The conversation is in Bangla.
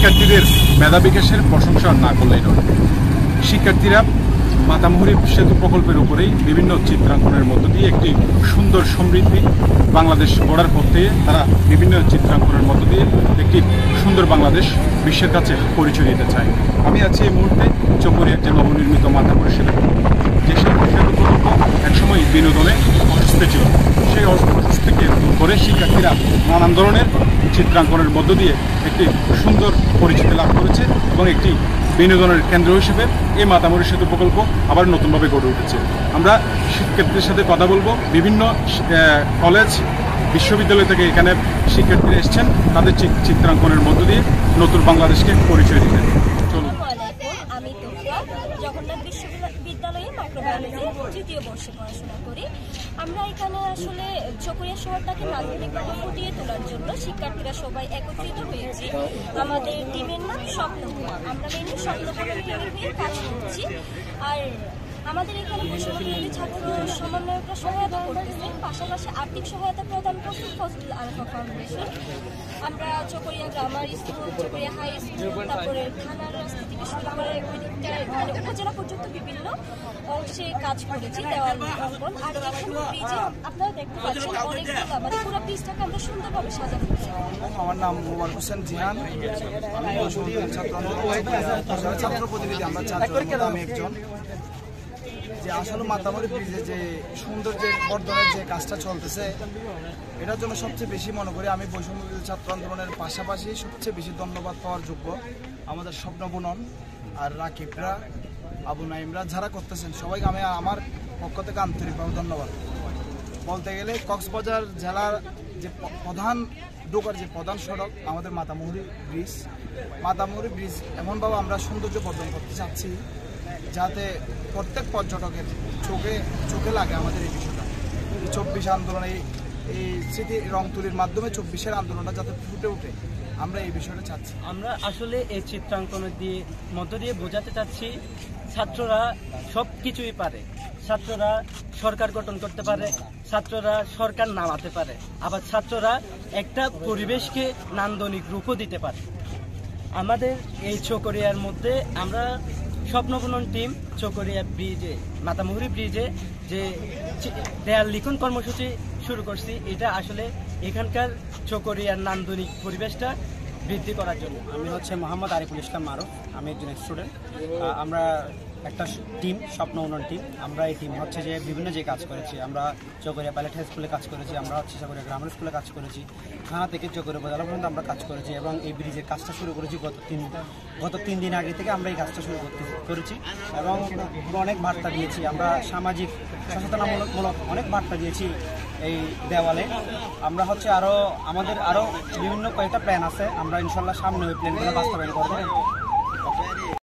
শিক্ষার্থীদের মেধা বিকাশের প্রশংসা না করলেই নয়। শিক্ষার্থীরা মাতামুহুরী সেতু প্রকল্পের উপরেই বিভিন্ন চিত্রাঙ্কনের মধ্য দিয়ে একটি সুন্দর সমৃদ্ধি বাংলাদেশ গড়ার পথে তারা বিভিন্ন চিত্রাঙ্কনের মধ্য দিয়ে একটি সুন্দর বাংলাদেশ বিশ্বের কাছে পরিচয় দিতে চায়। আমি আছি এই মুহূর্তে চকরিয়ার যে নবনির্মিত মাতামুহুরী সেতু প্রকল্প, যে সেতু প্রকল্প একসময় বিনোদনে অসুস্থ ছিল। সেই অসুস্থকে দূর করে শিক্ষার্থীরা নানান ধরনের চিত্রাঙ্কনের মধ্য দিয়ে একটি সুন্দর পরিচিতি লাভ করেছে এবং একটি বিনোদনের কেন্দ্র হিসেবে এই মাতামুহুরী সেতু প্রকল্প আবার নতুনভাবে গড়ে উঠেছে। আমরা শিক্ষার্থীদের সাথে কথা বলবো। বিভিন্ন কলেজ বিশ্ববিদ্যালয় থেকে এখানে শিক্ষার্থীরা এসেছেন তাদের চিত্রাঙ্কনের মধ্য দিয়ে নতুন বাংলাদেশকে পরিচয় দিতেন। চলুন। আমি জগন্নাথ বিশ্ববিদ্যালয়ে মাইক্রোবায়োলজি তৃতীয় বর্ষে পড়াশোনা করি। আমরা এখানে আসলে চকরিয়া শহরটাকে নান্দনিকভাবে ফুটিয়ে তোলার জন্য শিক্ষার্থীরা সবাই একত্রিত হয়েছি। আমাদের টিমের নাম স্বপ্নপুর। আমরা মেনলি স্বপ্নপুরের টিমের হয়ে কাজ করছি। আর আমাদের এখানে বৈষম্যবিরোধী ছাত্র সমন্বয়করা সহায়তা করতেছে, পাশাপাশি আর্থিক সহায়তা প্রদান করছে ফজলুল আরাফা ফাউন্ডেশন। আমরা Chakaria grammar school, Chakaria high school, তারপরে থানার রাস্তা থেকে শুরু করে মানে উপজেলা পর্যন্ত বিভিন্ন অংশে কাজ করেছি, দেওয়াল অঙ্কন। আর এখানে ব্রিজে আপনারা দেখতে পাচ্ছেন অনেকগুলো মানে পুরো ব্রিজটাকে আমরা সুন্দরভাবে সাজানো হয়েছে। আমার নাম মোবারক হোসেন জিহান, আমি ছাত্র প্রতিনিধি। আমরা চারজন, আমি একজন। যে আসলে মাতামুহুরী ব্রিজে যে সৌন্দর্যের বর্ধনের যে কাজটা চলতেছে, এটার জন্য সবচেয়ে বেশি মনে করি আমি বৈষম্যবিরোধী ছাত্র আন্দোলনের পাশাপাশি সবচেয়ে বেশি ধন্যবাদ পাওয়ার যোগ্য আমাদের স্বপ্ন বুনন আর রাকিবরা, আবু নাইমরা যারা করতেছেন, সবাইকে আমি আমার পক্ষ থেকে আন্তরিকভাবে ধন্যবাদ। বলতে গেলে কক্সবাজার জেলার যে ঢোকার যে প্রধান সড়ক আমাদের মাতামুহুরী ব্রিজ এমনভাবে আমরা সৌন্দর্য বর্ধন করতে চাচ্ছি যাতে প্রত্যেক পর্যটকের চোখে লাগে আমাদের এই বিষয়টা। 24 আন্দোলনে এই স্মৃতি রং তুলির মাধ্যমে 24-এর আন্দোলনটা যাতে ফুটে ওঠে, আমরা এই বিষয়টা চাচ্ছি। আমরা আসলে এই চিত্রাঙ্কনের মধ্য দিয়ে বোঝাতে চাচ্ছি ছাত্ররা সব কিছুই পারে। ছাত্ররা সরকার গঠন করতে পারে, ছাত্ররা সরকার নামাতে পারে, আবার ছাত্ররা একটা পরিবেশকে নান্দনিক রূপও দিতে পারে। আমাদের এই চকরিয়ার মধ্যে আমরা স্বপ্নবুনন টিম চকরিয়া ব্রিজে, মাতামুহুরী ব্রিজে যে দেয়াল লিখন কর্মসূচি শুরু করছি, এটা আসলে এখানকার চকরিয়ার নান্দনিক পরিবেশটা বৃদ্ধি করার জন্য। আমি হচ্ছে মোহাম্মদ আরিফুল ইসলাম মারুফ, আমি একজন স্টুডেন্ট। আমরা একটা টিম, স্বপ্ন উন্নয়ন টিম। আমরা এই টিম হচ্ছে যে বিভিন্ন যে কাজ করেছি, আমরা চকরিয়া পাইলট হাই স্কুলে কাজ করেছি, আমরা হচ্ছে চকরিয়া গ্রামার স্কুলে কাজ করেছি, থানা থেকে চকরিয়া উপজেলা পর্যন্ত আমরা কাজ করেছি এবং এই ব্রিজের কাজটা শুরু করেছি গত 3 দিন আগে থেকে আমরা এই কাজটা শুরু করেছি এবং অনেক বার্তা দিয়েছি। আমরা সামাজিক সচেতনামূলক অনেক বার্তা দিয়েছি এই দেওয়ালে। আমরা হচ্ছে আমাদের আরও বিভিন্ন কয়েকটা প্ল্যান আছে, আমরা ইনশাল্লাহ সামনে ওই প্ল্যানগুলো বাস্তবায়ন করবো।